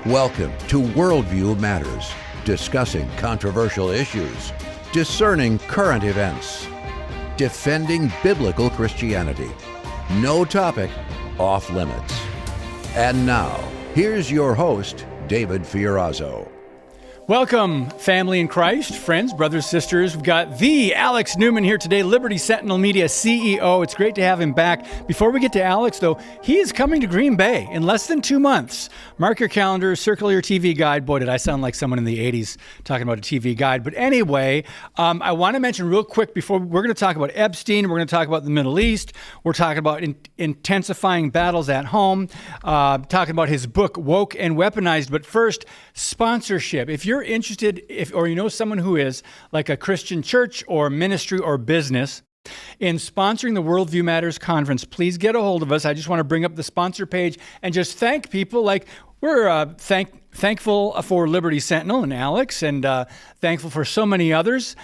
Welcome to Worldview Matters, discussing controversial issues, discerning current events, defending biblical Christianity. No topic off limits. And now, here's your host, David Fiorazzo. Welcome, family in Christ, friends, brothers, sisters. We've got the Alex Newman here today, Liberty Sentinel Media CEO. It's great to have him back. Before we get to Alex, though, he is coming to Green Bay in less than 2 months. Mark your calendar, circle your TV guide. Boy, did I sound like someone in the 80s talking about a TV guide. But anyway, I want to mention real quick before we're going to talk about Epstein. We're going to talk about the Middle East. We're talking about intensifying battles at home, talking about his book, Woke and Weaponized. But first, sponsorship. If you're interested, or you know someone who is, like a Christian church or ministry or business, in sponsoring the Worldview Matters conference, please get a hold of us. I just want to bring up the sponsor page and just thank people. Like, we're thankful for Liberty Sentinel and Alex, and thankful for so many others,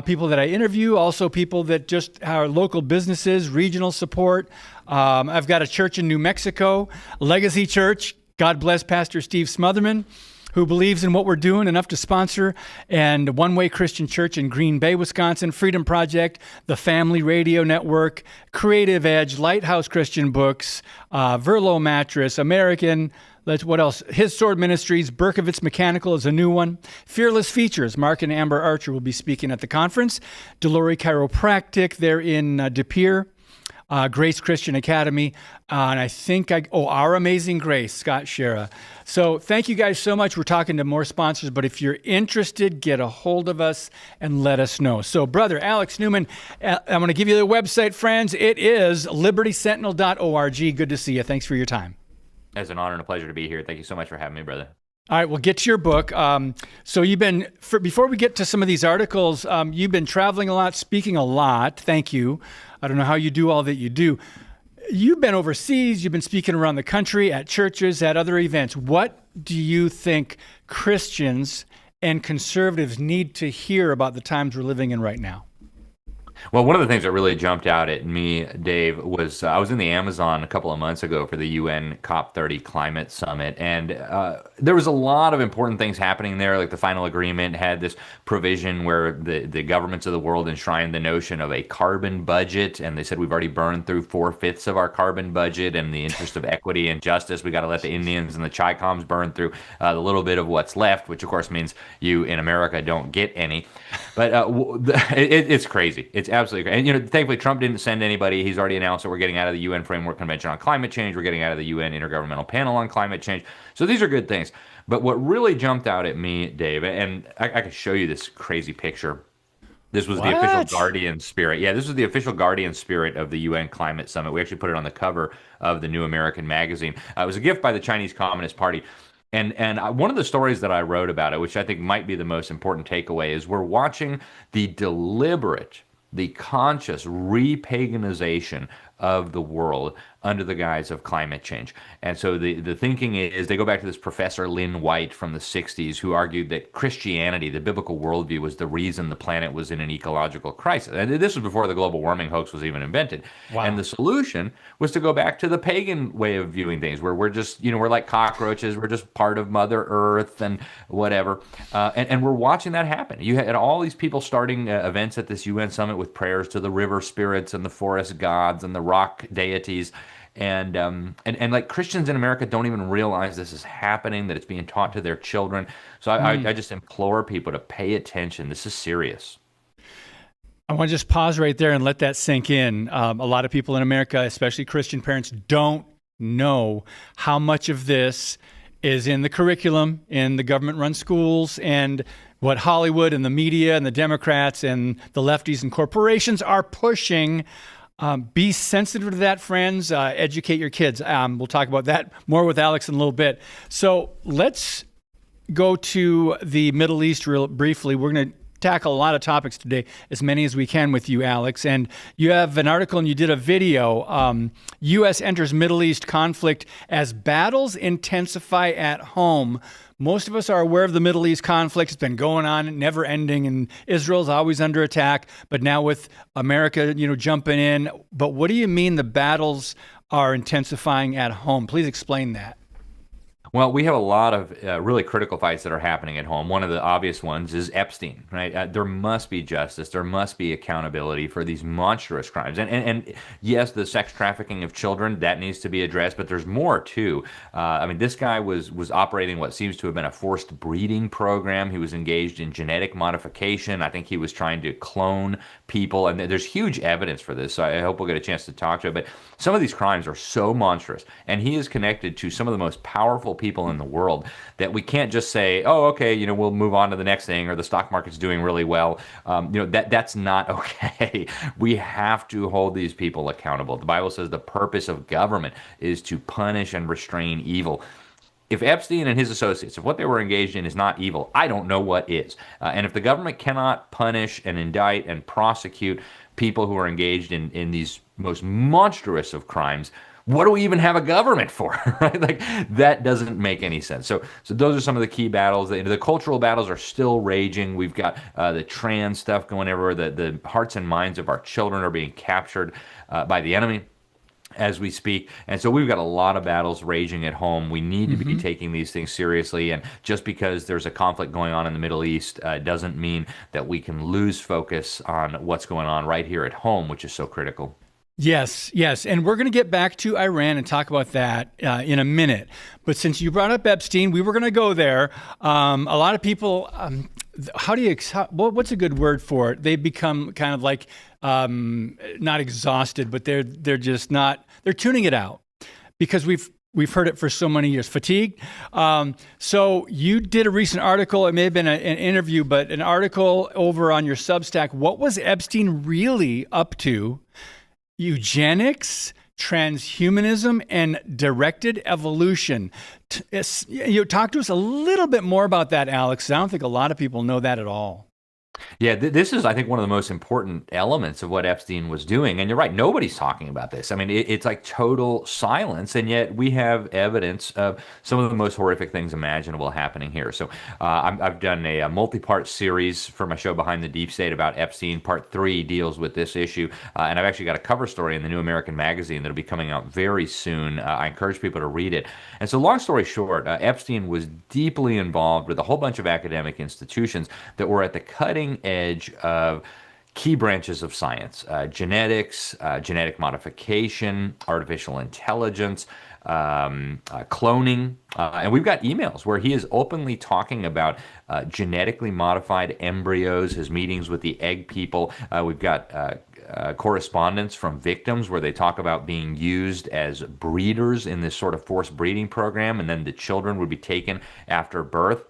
people that I interview, also people that just are local businesses, regional support. I've got a church in New Mexico, Legacy Church. God bless Pastor Steve Smotherman, who believes in what we're doing enough to sponsor, and One Way Christian Church in Green Bay, Wisconsin, FreedomProject, the Family Radio Network, Creative Edge, Lighthouse Christian Books, Verlo Mattress, American, what else? His Sword Ministries, Berkovitz Mechanical is a new one. Fearless Features, Mark and Amber Archer will be speaking at the conference. Delory Chiropractic, they're in De Pere. Grace Christian Academy, and I think Our Amazing Grace, Scott Shera. So thank you guys so much. We're talking to more sponsors, but if you're interested, get a hold of us and let us know. So, brother Alex Newman, I'm going to give you the website, friends. It is libertysentinel.org. Good to see you. Thanks for your time. It's an honor and a pleasure to be here. Thank you so much for having me, brother. All right, we'll get to your book. So before we get to some of these articles, you've been traveling a lot, speaking a lot. Thank you. I don't know how you do all that you do. You've been overseas. You've been speaking around the country at churches, at other events. What do you think Christians and conservatives need to hear about the times we're living in right now? Well, one of the things that really jumped out at me, Dave, was I was in the Amazon a couple of months ago for the UN COP30 Climate Summit, and there was a lot of important things happening there. Like the final agreement had this provision where the governments of the world enshrined the notion of a carbon budget, and they said we've already burned through 4/5 of our carbon budget, and in the interest of equity and justice, we got to let the Indians and the Chi-Coms burn through the little bit of what's left, which of course means you in America don't get any. But it's crazy. It's absolutely crazy. And thankfully Trump didn't send anybody. He's already announced that we're getting out of the UN Framework Convention on Climate Change. We're getting out of the UN Intergovernmental Panel on Climate Change. So these are good things. But what really jumped out at me, Dave, and I could show you this crazy picture. This was the official guardian spirit. Yeah, this was the official guardian spirit of the UN Climate Summit. We actually put it on the cover of the New American Magazine. It was a gift by the Chinese Communist Party. And one of the stories that I wrote about it, which I think might be the most important takeaway, is we're watching the deliberate, the conscious repaganization of the world under the guise of climate change. And so the thinking is, they go back to this Professor Lynn White from the 60s, who argued that Christianity, the biblical worldview, was the reason the planet was in an ecological crisis. And this was before the global warming hoax was even invented. Wow. And the solution was to go back to the pagan way of viewing things, where we're just, we're like cockroaches, we're just part of Mother Earth and whatever. And we're watching that happen. You had all these people starting events at this UN summit with prayers to the river spirits and the forest gods and the rock deities. And like Christians in America don't even realize this is happening, that it's being taught to their children. So I just implore people to pay attention. This is serious. I want to just pause right there and let that sink in. A lot of people in America, especially Christian parents, don't know how much of this is in the curriculum, in the government-run schools, and what Hollywood and the media and the Democrats and the lefties and corporations are pushing. Be sensitive to that, friends. Educate your kids. We'll talk about that more with Alex in a little bit. So let's go to the Middle East real briefly. We're going to tackle a lot of topics today, as many as we can with you, Alex. And you have an article and you did a video. U.S. enters Middle East conflict as battles intensify at home. Most of us are aware of the Middle East conflict. It's been going on, never ending, and Israel's always under attack. But now with America, jumping in. But what do you mean the battles are intensifying at home? Please explain that. Well, we have a lot of really critical fights that are happening at home. One of the obvious ones is Epstein, right? There must be justice. There must be accountability for these monstrous crimes. And yes, the sex trafficking of children, that needs to be addressed, but there's more too. I mean, this guy was operating what seems to have been a forced breeding program. He was engaged in genetic modification. I think he was trying to clone people, and there's huge evidence for this. So I hope we'll get a chance to talk to it. But some of these crimes are so monstrous, and he is connected to some of the most powerful people in the world that we can't just say, oh, okay, we'll move on to the next thing, or the stock market's doing really well. That's not okay. We have to hold these people accountable. The Bible says the purpose of government is to punish and restrain evil. If Epstein and his associates, if what they were engaged in is not evil, I don't know what is. And if the government cannot punish and indict and prosecute people who are engaged in these most monstrous of crimes, what do we even have a government for? Right? Like, that doesn't make any sense. So those are some of the key battles. The cultural battles are still raging. We've got the trans stuff going everywhere. The hearts and minds of our children are being captured by the enemy as we speak. And so we've got a lot of battles raging at home. We need to be taking these things seriously. And just because there's a conflict going on in the Middle East doesn't mean that we can lose focus on what's going on right here at home, which is so critical. Yes. And we're going to get back to Iran and talk about that in a minute. But since you brought up Epstein, we were going to go there. A lot of people, what's a good word for it? They become kind of like, not exhausted, but they're just not, they're tuning it out because we've heard it for so many years. Fatigued. So you did a recent article, it may have been an interview, but an article over on your Substack. What was Epstein really up to? Eugenics, transhumanism, and directed evolution. Talk to us a little bit more about that, Alex. I don't think a lot of people know that at all. Yeah, this is, I think, one of the most important elements of what Epstein was doing. And you're right, nobody's talking about this. I mean, it's like total silence, and yet we have evidence of some of the most horrific things imaginable happening here. So I've done a multi-part series for my show Behind the Deep State about Epstein. Part 3 deals with this issue, and I've actually got a cover story in the New American Magazine that'll be coming out very soon. I encourage people to read it. And so long story short, Epstein was deeply involved with a whole bunch of academic institutions that were at the cutting edge of key branches of science: genetics, genetic modification, artificial intelligence, cloning. And we've got emails where he is openly talking about genetically modified embryos, his meetings with the egg people. We've got correspondence from victims where they talk about being used as breeders in this sort of forced breeding program, and then the children would be taken after birth.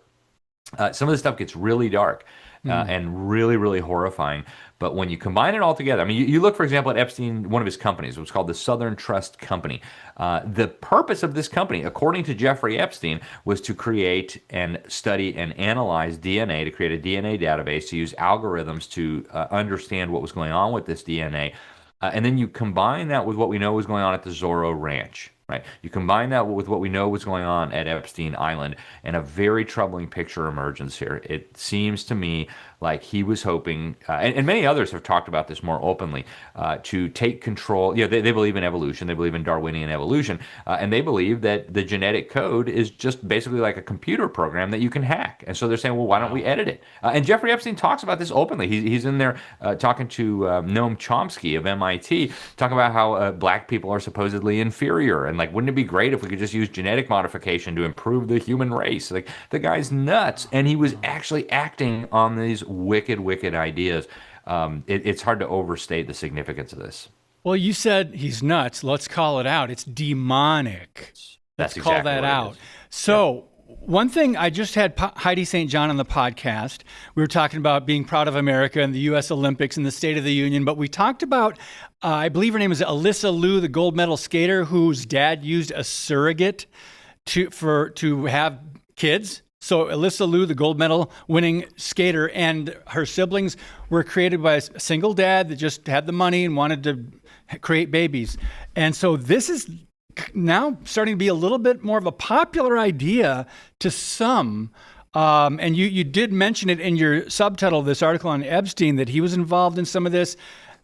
Some of this stuff gets really dark. And really, really horrifying. But when you combine it all together, I mean, you look, for example, at Epstein, one of his companies, it was called the Southern Trust Company. The purpose of this company, according to Jeffrey Epstein, was to create and study and analyze DNA, to create a DNA database, to use algorithms to understand what was going on with this DNA. And then you combine that with what we know was going on at the Zorro Ranch. Right. You combine that with what we know was going on at Epstein Island, and a very troubling picture emerges here. It seems to me like he was hoping, and many others have talked about this more openly, to take control. They believe in evolution. They believe in Darwinian evolution. And they believe that the genetic code is just basically like a computer program that you can hack. And so they're saying, well, why don't we edit it? And Jeffrey Epstein talks about this openly. He's in there talking to Noam Chomsky of MIT, talking about how black people are supposedly inferior. And like, wouldn't it be great if we could just use genetic modification to improve the human race? Like, the guy's nuts. And he was actually acting on these wicked ideas. It's hard to overstate the significance of this. Well, you said he's nuts. Let's call it out. It's demonic. Let's call that out. So one thing, I just had Heidi St. John on the podcast. We were talking about being proud of America and the U.S. Olympics and the State of the Union, but we talked about, I believe her name is Alyssa Liu, the gold medal skater whose dad used a surrogate to have kids. So Alyssa Liu, the gold medal winning skater, and her siblings were created by a single dad that just had the money and wanted to create babies. And so this is now starting to be a little bit more of a popular idea to some. And you did mention it in your subtitle of this article on Epstein, that he was involved in some of this.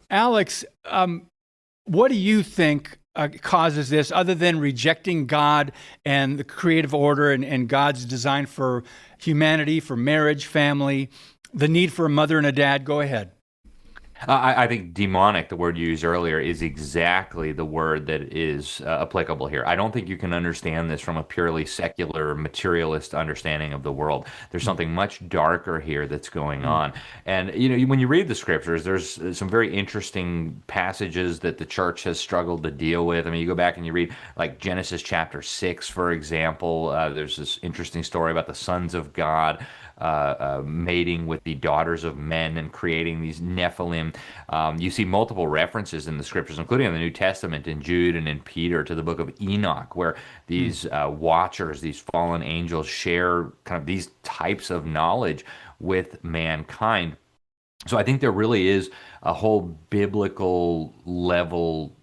Alex, what do you think causes this, other than rejecting God and the creative order and God's design for humanity, for marriage, family, the need for a mother and a dad? Go ahead. I think demonic, the word you used earlier, is exactly the word that is applicable here. I don't think you can understand this from a purely secular, materialist understanding of the world. There's something much darker here that's going on. And, when you read the scriptures, there's some very interesting passages that the church has struggled to deal with. I mean, you go back and you read, like, Genesis chapter 6, for example. There's this interesting story about the sons of God mating with the daughters of men and creating these Nephilim. You see multiple references in the scriptures, including in the New Testament, in Jude and in Peter, to the book of Enoch, where these watchers, these fallen angels, share kind of these types of knowledge with mankind. So I think there really is a whole biblical level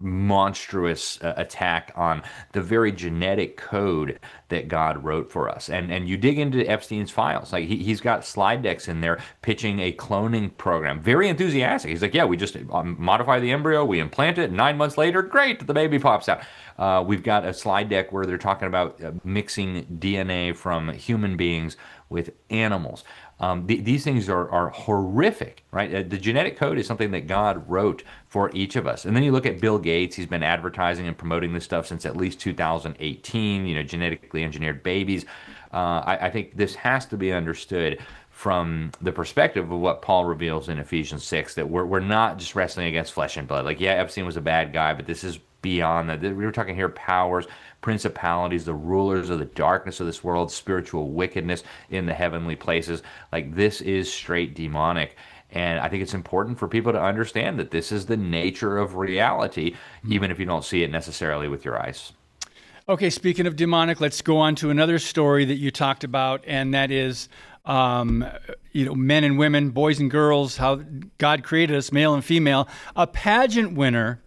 monstrous attack on the very genetic code that God wrote for us. And you dig into Epstein's files, like he's got slide decks in there pitching a cloning program, very enthusiastic. He's like, yeah, we just modify the embryo, we implant it, 9 months later, great, the baby pops out. We've got a slide deck where they're talking about mixing DNA from human beings with animals. These things are horrific, right? The genetic code is something that God wrote for each of us. And then you look at Bill Gates. He's been advertising and promoting this stuff since at least 2018, genetically engineered babies. I think this has to be understood from the perspective of what Paul reveals in Ephesians 6, that we're not just wrestling against flesh and blood. Like, yeah, Epstein was a bad guy, but this is beyond that. We were talking here powers, principalities, the rulers of the darkness of this world, spiritual wickedness in the heavenly places. Like, this is straight demonic. And I think it's important for people to understand that this is the nature of reality, even if you don't see it necessarily with your eyes. Okay, speaking of demonic, let's go on to another story that you talked about, and that is men and women, boys and girls, how God created us, male and female. A pageant winner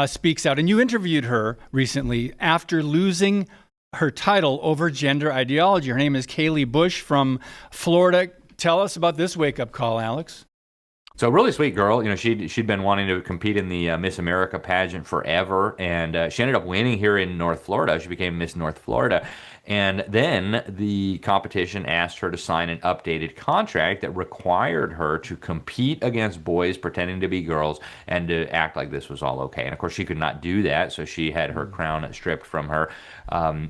speaks out, and you interviewed her recently after losing her title over gender ideology. Her name is Kaylee Bush from Florida. Tell us about this wake-up call, Alex. So a really sweet girl. She'd been wanting to compete in the Miss America pageant forever, and she ended up winning here in North Florida. She became Miss North Florida. And then the competition asked her to sign an updated contract that required her to compete against boys pretending to be girls and to act like this was all okay. And of course, she could not do that, so she had her crown stripped from her.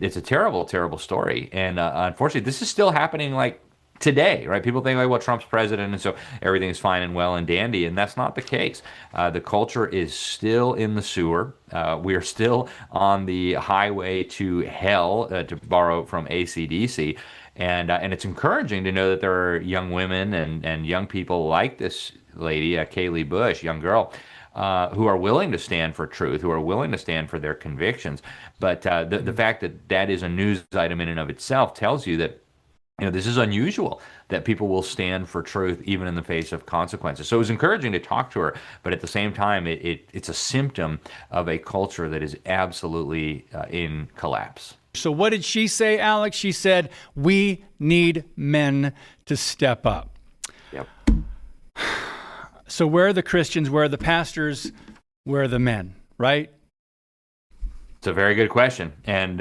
It's a terrible, terrible story. And unfortunately, this is still happening like today, right? People think like, well, Trump's president, and so everything's fine and well and dandy, and that's not the case. The culture is still in the sewer. We are still on the highway to hell, to borrow from AC/DC, and it's encouraging to know that there are young women and young people like this lady, Kaylee Bush, young girl, who are willing to stand for truth, who are willing to stand for their convictions. But the fact that that is a news item in and of itself tells you that this is unusual, that people will stand for truth even in the face of consequences. So it was encouraging to talk to her, but at the same time, it's a symptom of a culture that is absolutely in collapse. So what did she say, Alex? She said, we need men to step up. Yep. So where are the Christians? Where are the pastors? Where are the men, right? It's a very good question. And,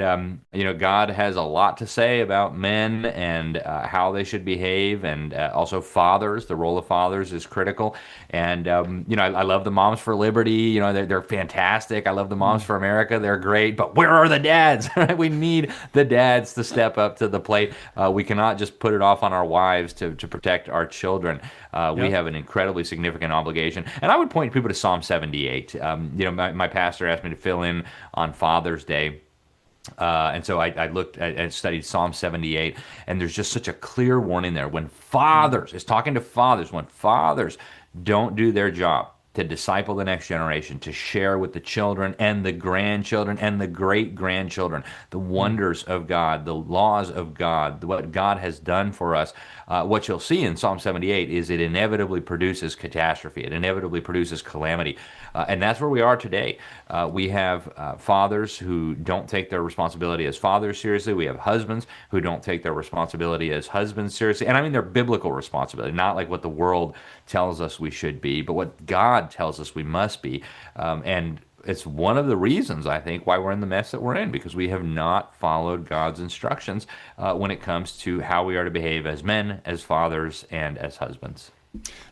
God has a lot to say about men and how they should behave. And also fathers, the role of fathers is critical. And, I love the Moms for Liberty. They're fantastic. I love the Moms for America. They're great. But where are the dads? We need the dads to step up to the plate. We cannot just put it off on our wives to protect our children. We have an incredibly significant obligation. And I would point people to Psalm 78. My pastor asked me to fill in on Father's Day. And so I looked at and studied Psalm 78, and there's just such a clear warning there. When fathers, it's talking to fathers, when fathers don't do their job to disciple the next generation, to share with the children and the grandchildren and the great-grandchildren the wonders of God, the laws of God, what God has done for us, what you'll see in Psalm 78 is it inevitably produces catastrophe. It inevitably produces calamity. And that's where we are today. We have fathers who don't take their responsibility as fathers seriously. We have husbands who don't take their responsibility as husbands seriously. And I mean their biblical responsibility, not like what the world tells us we should be, but what God tells us we must be. And it's one of the reasons, I think, why we're in the mess that we're in, because we have not followed God's instructions when it comes to how we are to behave as men, as fathers, and as husbands.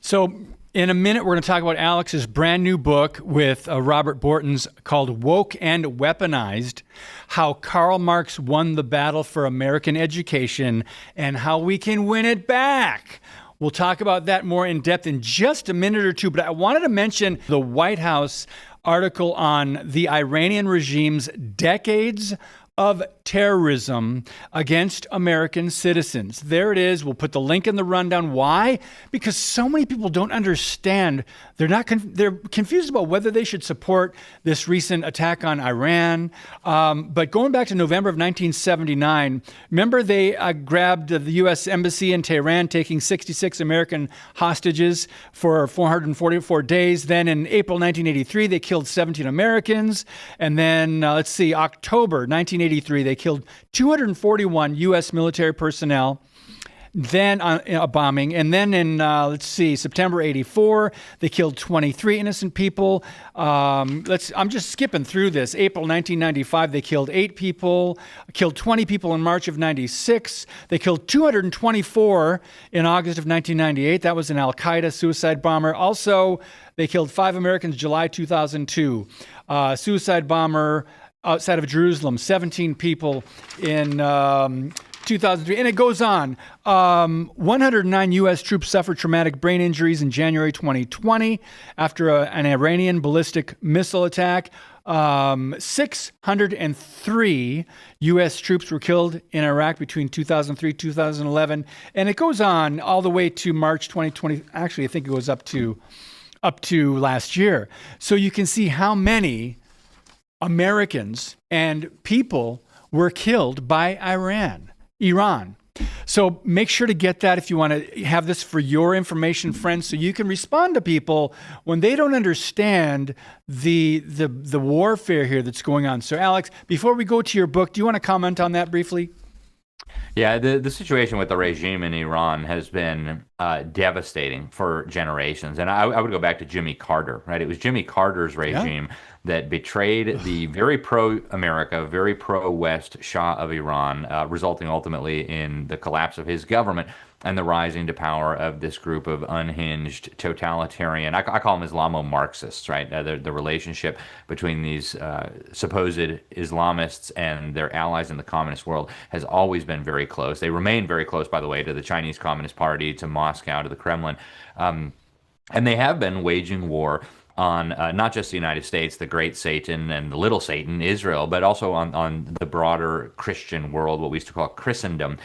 So in a minute, we're going to talk about Alex's brand new book with Robert Borton's called Woke and Weaponized, How Karl Marx Won the Battle for American Education and How We Can Win It Back. We'll talk about that more in depth in just a minute or two, but I wanted to mention the White House article on the Iranian regime's decades of terrorism against American citizens. There it is. We'll put the link in the rundown. Why? Because so many people don't understand. They're confused about whether they should support this recent attack on Iran. But going back to November of 1979, remember they grabbed the U.S. Embassy in Tehran, taking 66 American hostages for 444 days. Then in April 1983, they killed 17 Americans. And then, October 1983, they killed 241 U.S. military personnel. Then a bombing. And then in, September 84, they killed 23 innocent people. I'm just skipping through this. April 1995, they killed 8 people, killed 20 people in March of 96. They killed 224 in August of 1998. That was an Al-Qaeda suicide bomber. Also, they killed 5 Americans July 2002. Suicide bomber outside of Jerusalem, 17 people in 2003, and it goes on. 109 U.S. troops suffered traumatic brain injuries in January 2020 after an Iranian ballistic missile attack. 603 U.S. troops were killed in Iraq between 2003 and 2011, and it goes on all the way to March 2020. Actually, I think it goes up to last year. So you can see how many Americans and people were killed by Iran. So make sure to get that if you want to have this for your information, friends, so you can respond to people when they don't understand the warfare here that's going on. So Alex, before we go to your book, do you want to comment on that briefly? Yeah, the situation with the regime in Iran has been devastating for generations. And I would go back to Jimmy Carter, right? It was Jimmy Carter's regime that betrayed the very pro-America, very pro-West Shah of Iran, resulting ultimately in the collapse of his government and the rising to power of this group of unhinged totalitarian, I call them Islamo-Marxists, right? The relationship between these supposed Islamists and their allies in the communist world has always been very close. They remain very close, by the way, to the Chinese Communist Party, to Moscow, to the Kremlin. And they have been waging war on not just the United States, the great Satan and the little Satan, Israel, but also on the broader Christian world, what we used to call Christendom.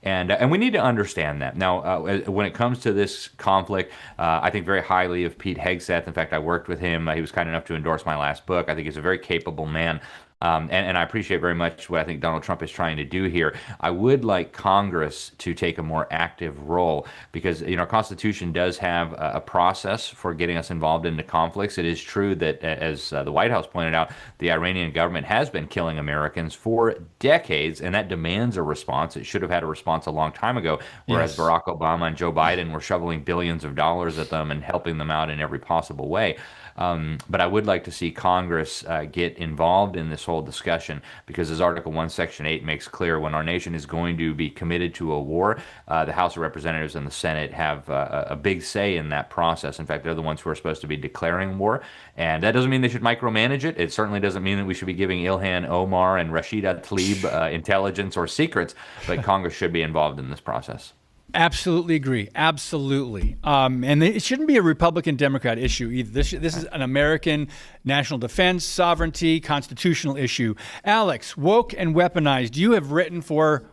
And we need to understand that. Now, when it comes to this conflict, I think very highly of Pete Hegseth. In fact, I worked with him. He was kind enough to endorse my last book. I think he's a very capable man. And I appreciate very much what I think Donald Trump is trying to do here. I would like Congress to take a more active role because, our Constitution does have a process for getting us involved into conflicts. It is true that, as the White House pointed out, the Iranian government has been killing Americans for decades, and that demands a response. It should have had a response a long time ago, whereas Barack Obama and Joe Biden were shoveling billions of dollars at them and helping them out in every possible way. But I would like to see Congress get involved in this whole discussion because, as Article 1, Section 8 makes clear, when our nation is going to be committed to a war, the House of Representatives and the Senate have a big say in that process. In fact, they're the ones who are supposed to be declaring war. And that doesn't mean they should micromanage it. It certainly doesn't mean that we should be giving Ilhan Omar and Rashida Tlaib intelligence or secrets, but Congress should be involved in this process. Absolutely agree. Absolutely. And it shouldn't be a Republican-Democrat issue either. This is an American national defense, sovereignty, constitutional issue. Alex, Woke and Weaponized, you have written for,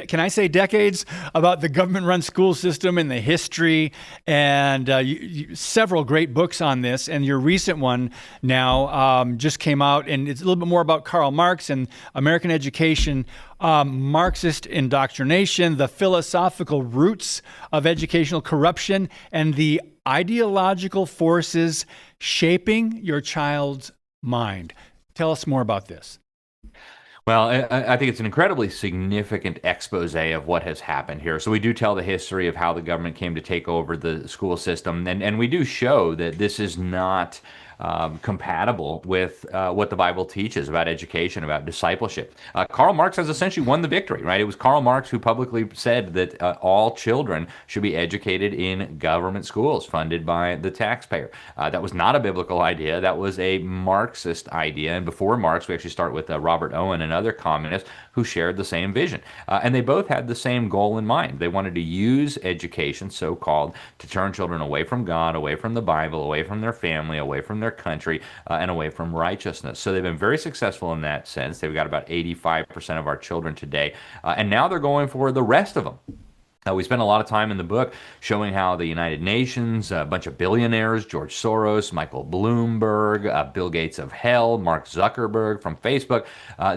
can I say decades, about the government-run school system and the history, and several great books on this. And your recent one now just came out, and it's a little bit more about Karl Marx and American education. Marxist indoctrination, the philosophical roots of educational corruption, and the ideological forces shaping your child's mind. Tell us more about this. Well, I think it's an incredibly significant expose of what has happened here. So we do tell the history of how the government came to take over the school system, and we do show that this is not compatible with what the Bible teaches about education, about discipleship. Karl Marx has essentially won the victory, right? It was Karl Marx who publicly said that all children should be educated in government schools funded by the taxpayer. That was not a biblical idea. That was a Marxist idea. And before Marx, we actually start with Robert Owen and other communists who shared the same vision. And they both had the same goal in mind. They wanted to use education, so-called, to turn children away from God, away from the Bible, away from their family, away from their country, and away from righteousness. So they've been very successful in that sense. They've got about 85% of our children today. And now they're going for the rest of them. We spend a lot of time in the book showing how the United Nations, a bunch of billionaires, George Soros, Michael Bloomberg, Bill Gates of hell, Mark Zuckerberg from Facebook,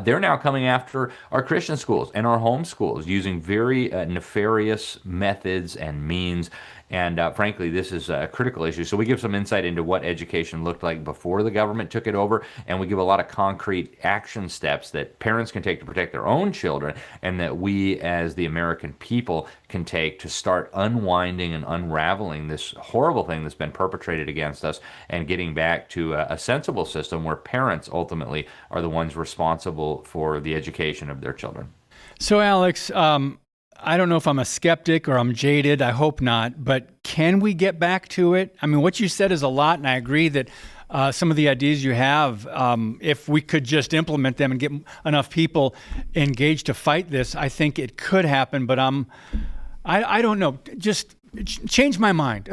they're now coming after our Christian schools and our home schools using very nefarious methods and means. And frankly, this is a critical issue. So we give some insight into what education looked like before the government took it over, and we give a lot of concrete action steps that parents can take to protect their own children, and that we as the American people can take to start unwinding and unraveling this horrible thing that's been perpetrated against us, and getting back to a sensible system where parents ultimately are the ones responsible for the education of their children. So, Alex, I don't know if I'm a skeptic or I'm jaded. I hope not. But can we get back to it? I mean, what you said is a lot, and I agree that some of the ideas you have, if we could just implement them and get enough people engaged to fight this, I think it could happen. But I don't know. Just change my mind.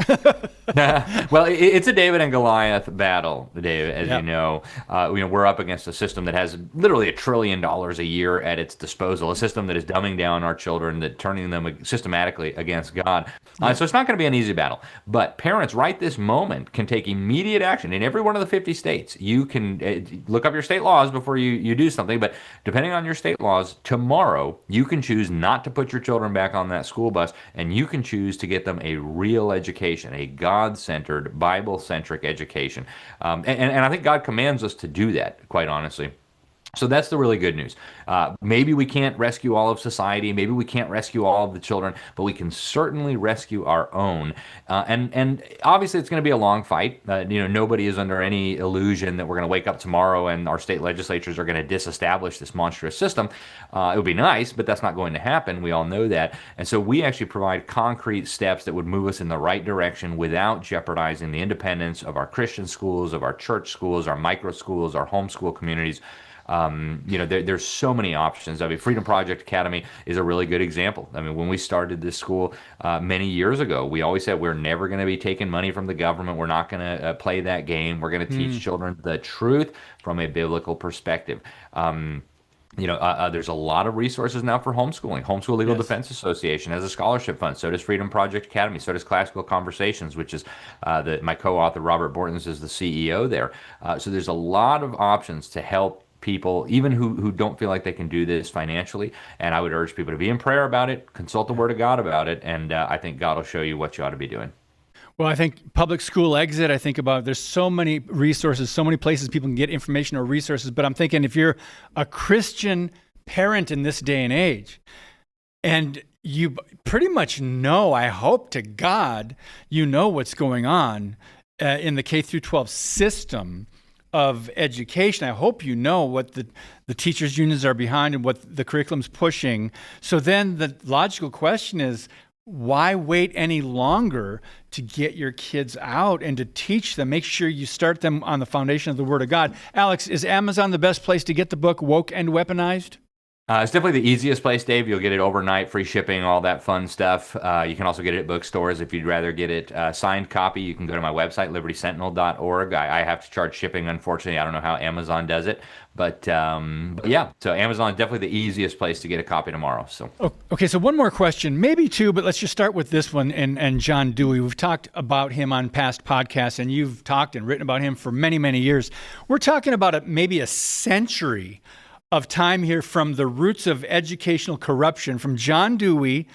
Well, it's a David and Goliath battle, Dave. As you know, we're up against a system that has literally $1 trillion a year at its disposal, a system that is dumbing down our children, that turning them systematically against God. So it's not going to be an easy battle. But parents, right this moment, can take immediate action in every one of the 50 states. You can look up your state laws before you do something. But depending on your state laws, tomorrow you can choose not to put your children back on that school bus, and you can choose to get them a real education, a God-centered, Bible-centric education. And I think God commands us to do that, quite honestly. So that's the really good news. Maybe we can't rescue all of society. Maybe we can't rescue all of the children, but we can certainly rescue our own. And obviously, it's going to be a long fight. Nobody is under any illusion that we're going to wake up tomorrow and our state legislatures are going to disestablish this monstrous system. It would be nice, but that's not going to happen. We all know that. And so we actually provide concrete steps that would move us in the right direction without jeopardizing the independence of our Christian schools, of our church schools, our micro schools, our homeschool communities. There's so many options. I mean, Freedom Project Academy is a really good example. I mean, when we started this school many years ago, we always said we're never going to be taking money from the government. We're not going to play that game. We're going to teach children the truth from a biblical perspective. There's a lot of resources now for homeschooling. Homeschool Legal Defense Association has a scholarship fund. So does Freedom Project Academy. So does Classical Conversations, which is my co-author Robert Bortons is the CEO there. So there's a lot of options to help people, even who don't feel like they can do this financially. And I would urge people to be in prayer about it, consult the Word of God about it, and I think God will show you what you ought to be doing. Well, I think public school exit, I think about there's so many resources, so many places people can get information or resources. But I'm thinking if you're a Christian parent in this day and age, and you pretty much know, I hope to God, you know what's going on in the K through 12 system of education. I hope you know what the teachers' unions are behind and what the curriculum's pushing. So then the logical question is, why wait any longer to get your kids out and to teach them? Make sure you start them on the foundation of the Word of God. Alex, is Amazon the best place to get the book Woke and Weaponized? It's definitely the easiest place, Dave. You'll get it overnight, free shipping, all that fun stuff. You can also get it at bookstores. If you'd rather get it signed copy, you can go to my website, libertysentinel.org. I have to charge shipping, unfortunately. I don't know how Amazon does it. But yeah, so Amazon is definitely the easiest place to get a copy tomorrow. So okay, so one more question, maybe two, but let's just start with this one. And John Dewey, we've talked about him on past podcasts, and you've talked and written about him for many, many years. We're talking about maybe a century of time here, from the roots of educational corruption, from John Dewey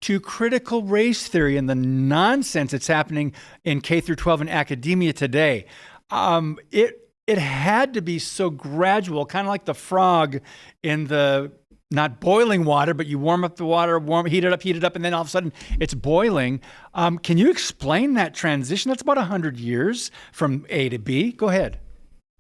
to critical race theory and the nonsense that's happening in K through 12 and academia today. It had to be so gradual, kind of like the frog in the not boiling water, but you warm up the water, heat it up, and then all of a sudden it's boiling. Can you explain that transition? That's about 100 years from A to B. Go ahead.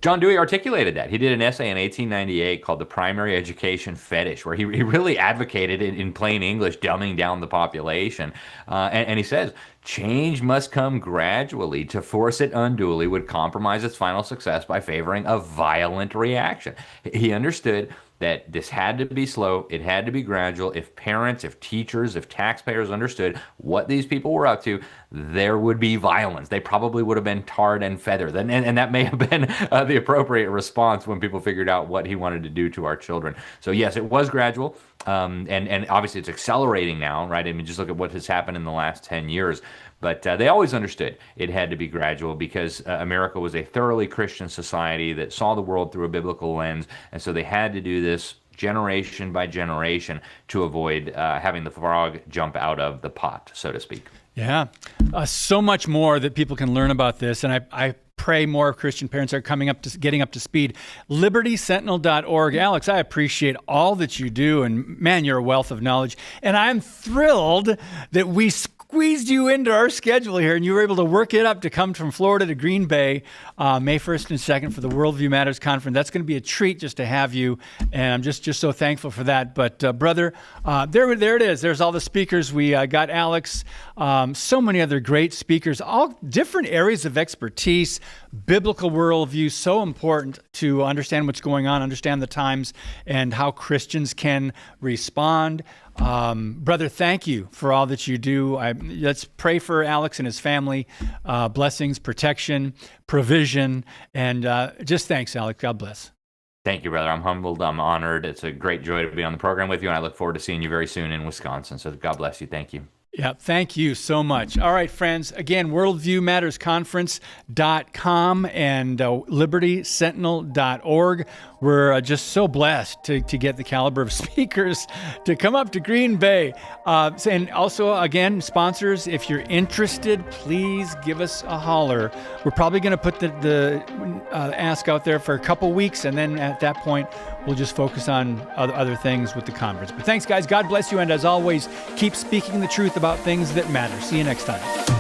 John Dewey articulated that. He did an essay in 1898 called The Primary Education Fetish, where he really advocated in plain English dumbing down the population. And he says, change must come gradually. To force it unduly would compromise its final success by favoring a violent reaction. He understood that this had to be slow, it had to be gradual. If parents, if teachers, if taxpayers understood what these people were up to, there would be violence. They probably would have been tarred and feathered. And that may have been the appropriate response when people figured out what he wanted to do to our children. So yes, it was gradual. And obviously it's accelerating now, right? I mean, just look at what has happened in the last 10 years. But they always understood it had to be gradual because America was a thoroughly Christian society that saw the world through a biblical lens. And so they had to do this generation by generation to avoid having the frog jump out of the pot, so to speak. Yeah, so much more that people can learn about this. And I pray more Christian parents are getting up to speed. LibertySentinel.org. Alex, I appreciate all that you do. And man, you're a wealth of knowledge. And I'm thrilled that we squeezed you into our schedule here and you were able to work it up to come from Florida to Green Bay May 1st and 2nd for the Worldview Matters Conference. That's going to be a treat just to have you, and I'm just so thankful for that. But brother, there it is. There's all the speakers. We got Alex, so many other great speakers, all different areas of expertise, biblical worldview, so important to understand what's going on, understand the times, and how Christians can respond. Brother, thank you for all that you do. Let's pray for Alex and his family, blessings, protection, provision, and just thanks, Alex. God bless. Thank you, brother. I'm humbled. I'm honored. It's a great joy to be on the program with you, and I look forward to seeing you very soon in Wisconsin. So God bless you. Thank you. Yeah, thank you so much. All right, friends. Again, worldviewmattersconference.com and libertysentinel.org. We're just so blessed to get the caliber of speakers to come up to Green Bay. And also, again, sponsors, if you're interested, please give us a holler. We're probably going to put the ask out there for a couple weeks, and then at that point, we'll just focus on other things with the conference. But thanks, guys. God bless you. And as always, keep speaking the truth about things that matter. See you next time.